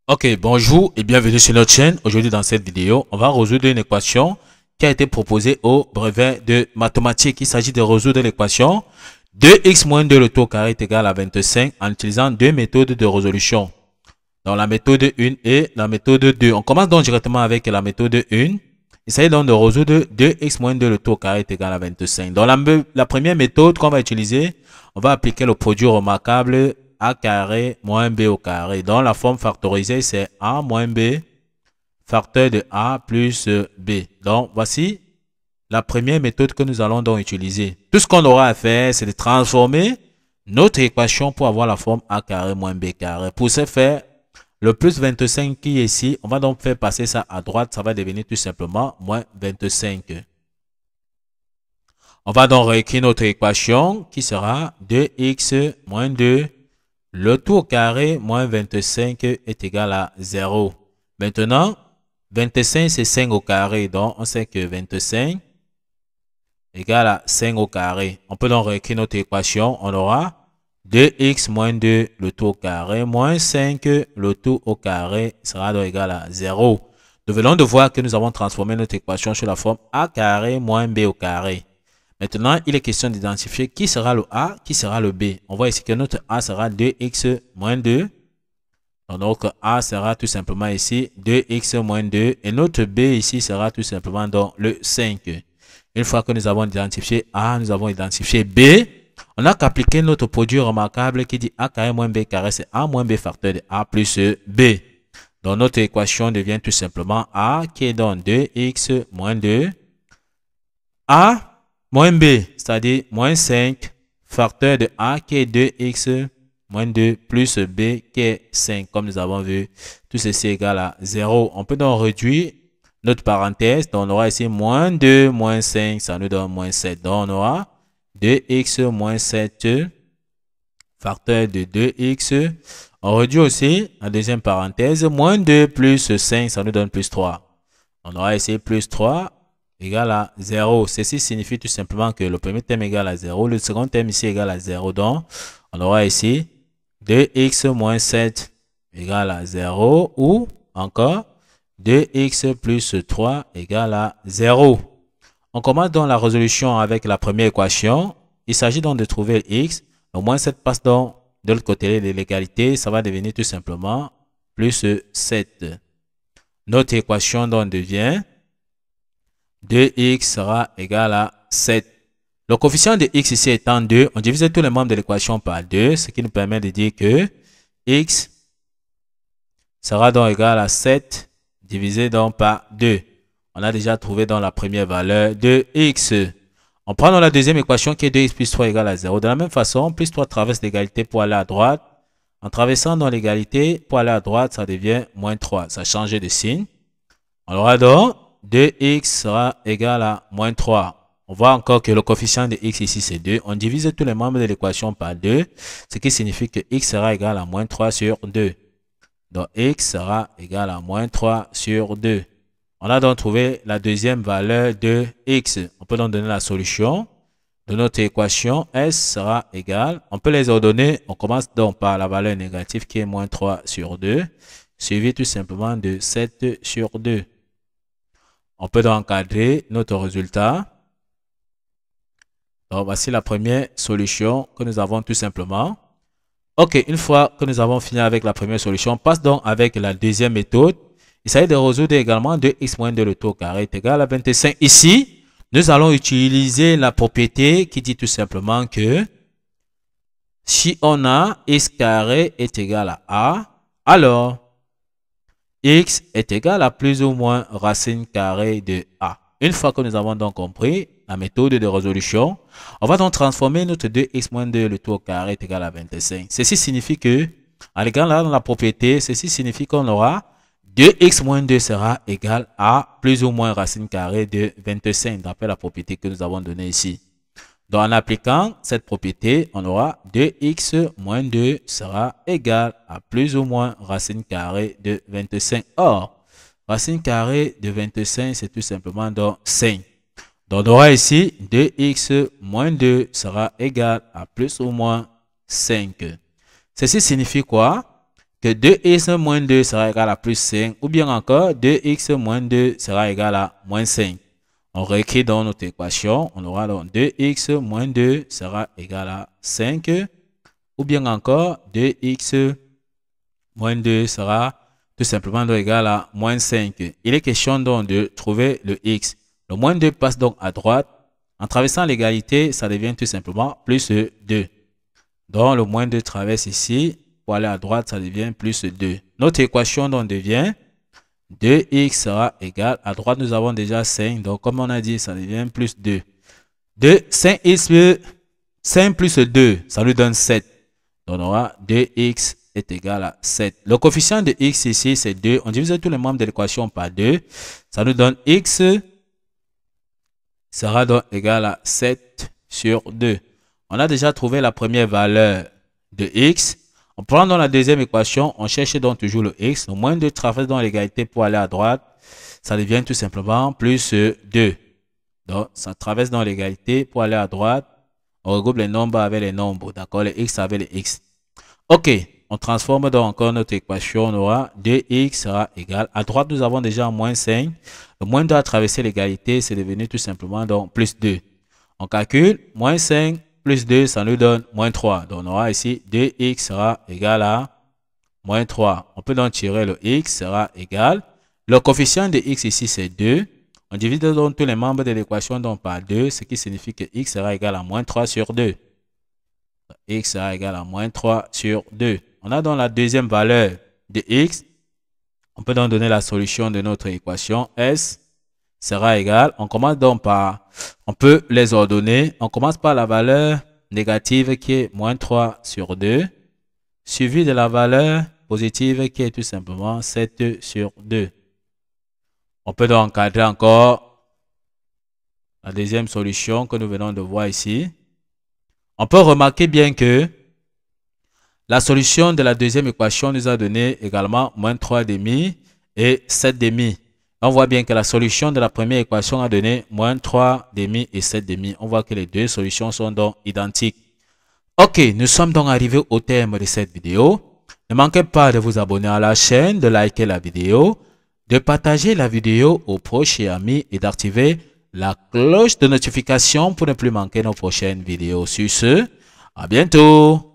Ok, bonjour et bienvenue sur notre chaîne. Aujourd'hui dans cette vidéo, on va résoudre une équation qui a été proposée au brevet de mathématiques. Il s'agit de résoudre l'équation 2x moins 2 le tout au carré est égal à 25 en utilisant deux méthodes de résolution. Donc la méthode 1 et la méthode 2. On commence donc directement avec la méthode 1. Il s'agit donc de résoudre 2x moins 2 le tout au carré est égal à 25. Dans la première méthode qu'on va utiliser, on va appliquer le produit remarquable a carré moins b au carré. Donc la forme factorisée, c'est a moins b facteur de a plus b. Donc voici la première méthode que nous allons donc utiliser. Tout ce qu'on aura à faire, c'est de transformer notre équation pour avoir la forme a carré moins b carré. Pour ce faire, le plus 25 qui est ici, on va donc faire passer ça à droite. Ça va devenir tout simplement moins 25. On va donc réécrire notre équation qui sera 2x moins 2 le tout au carré moins 25 est égal à 0. Maintenant, 25 c'est 5 au carré. Donc, on sait que 25 égale à 5 au carré. On peut donc réécrire notre équation. On aura 2x moins 2 le tout au carré moins 5 le tout au carré sera donc égal à 0. Nous venons de voir que nous avons transformé notre équation sur la forme a carré moins b au carré. Maintenant, il est question d'identifier qui sera le A, qui sera le B. On voit ici que notre A sera 2x moins 2. Donc, notre A sera tout simplement ici 2x moins 2. Et notre B ici sera tout simplement donc le 5. Une fois que nous avons identifié A, nous avons identifié B. On n'a qu'appliquer notre produit remarquable qui dit A carré moins B carré, c'est A moins B facteur de A plus B. Donc, notre équation devient tout simplement A qui est donc 2x moins 2. A moins b, c'est-à-dire moins 5, facteur de a qui est 2x moins 2 plus b qui est 5, comme nous avons vu. Tout ceci est égal à 0. On peut donc réduire notre parenthèse. Donc, on aura ici moins 2 moins 5, ça nous donne moins 7. Donc, on aura 2x moins 7, facteur de 2x. On réduit aussi la deuxième parenthèse. Moins 2 plus 5, ça nous donne plus 3. On aura ici plus 3 égale à 0. Ceci signifie tout simplement que le premier terme égale à 0. Le second terme ici égale à 0. Donc, on aura ici 2x moins 7 égale à 0 ou encore 2x plus 3 égale à 0. On commence donc la résolution avec la première équation. Il s'agit donc de trouver x. Le moins 7 passe donc de l'autre côté de l'égalité. Ça va devenir tout simplement plus 7. Notre équation donc devient 2x sera égal à 7. Le coefficient de x ici étant 2, on divise tous les membres de l'équation par 2, ce qui nous permet de dire que x sera donc égal à 7 divisé donc par 2. On a déjà trouvé dans la première valeur de x. On prend dans la deuxième équation qui est 2x plus 3 égale à 0. De la même façon, plus 3 traverse l'égalité pour aller à droite. En traversant dans l'égalité pour aller à droite, ça devient moins 3. Ça change de signe. On aura donc 2x sera égal à moins 3. On voit encore que le coefficient de x ici c'est 2. On divise tous les membres de l'équation par 2, ce qui signifie que x sera égal à moins 3 sur 2. Donc x sera égal à moins 3 sur 2. On a donc trouvé la deuxième valeur de x. On peut donc donner la solution de notre équation. S sera égal. On peut les ordonner. On commence donc par la valeur négative qui est moins 3 sur 2, suivi tout simplement de 7 sur 2. On peut donc encadrer notre résultat. Donc, voici la première solution que nous avons tout simplement. Ok, une fois que nous avons fini avec la première solution, on passe donc avec la deuxième méthode. Il s'agit de résoudre également 2x moins 2 le tout au carré est égal à 25. Ici, nous allons utiliser la propriété qui dit tout simplement que si on a x carré est égal à a, alors x est égal à plus ou moins racine carrée de a. Une fois que nous avons donc compris la méthode de résolution, on va donc transformer notre 2x moins 2 le tout au carré est égal à 25. Ceci signifie que, en regardant là dans la propriété, ceci signifie qu'on aura 2x moins 2 sera égal à plus ou moins racine carrée de 25, d'après la propriété que nous avons donnée ici. Donc, en appliquant cette propriété, on aura 2x moins 2 sera égal à plus ou moins racine carrée de 25. Or, racine carrée de 25, c'est tout simplement donc 5. Donc, on aura ici 2x moins 2 sera égal à plus ou moins 5. Ceci signifie quoi? que 2x moins 2 sera égal à plus 5, ou bien encore 2x moins 2 sera égal à moins 5. On réécrit dans notre équation, on aura donc 2x moins 2 sera égal à 5, ou bien encore 2x moins 2 sera tout simplement donc égal à moins 5. Il est question donc de trouver le x. Le moins 2 passe donc à droite. En traversant l'égalité, ça devient tout simplement plus 2. Donc le moins 2 traverse ici. Pour aller à droite, ça devient plus 2. Notre équation donc devient 2x sera égal. À droite, nous avons déjà 5. Donc comme on a dit, ça devient plus 2. 5 plus 2, ça nous donne 7. Donc on aura 2x est égal à 7. Le coefficient de x ici, c'est 2. On divise tous les membres de l'équation par 2. Ça nous donne x sera donc égal à 7 sur 2. On a déjà trouvé la première valeur de x. On prend dans la deuxième équation, on cherche donc toujours le x. Le moins 2 traverse dans l'égalité pour aller à droite. Ça devient tout simplement plus 2. Donc, ça traverse dans l'égalité pour aller à droite. On regroupe les nombres avec les nombres. D'accord, les x avec les x. Ok, on transforme donc encore notre équation. On aura 2x sera égal. À droite, nous avons déjà moins 5. Le moins 2 a traversé l'égalité, c'est devenu tout simplement donc plus 2. On calcule, moins 5 plus 2, ça nous donne moins 3. Donc on aura ici 2x sera égal à moins 3. On peut donc tirer le x sera égal. Le coefficient de x ici, c'est 2. On divise donc tous les membres de l'équation par 2, ce qui signifie que x sera égal à moins 3 sur 2. X sera égal à moins 3 sur 2. On a donc la deuxième valeur de x. On peut donc donner la solution de notre équation. S sera égal. On commence donc par, on peut les ordonner. On commence par la valeur négative qui est moins 3 sur 2, suivi de la valeur positive qui est tout simplement 7 sur 2. On peut donc encadrer encore la deuxième solution que nous venons de voir ici. On peut remarquer bien que la solution de la deuxième équation nous a donné également moins 3,5 et 7,5. On voit bien que la solution de la première équation a donné moins 3,5 et 7,5. On voit que les deux solutions sont donc identiques. Ok, nous sommes donc arrivés au terme de cette vidéo. Ne manquez pas de vous abonner à la chaîne, de liker la vidéo, de partager la vidéo aux proches et amis et d'activer la cloche de notification pour ne plus manquer nos prochaines vidéos. Sur ce, à bientôt!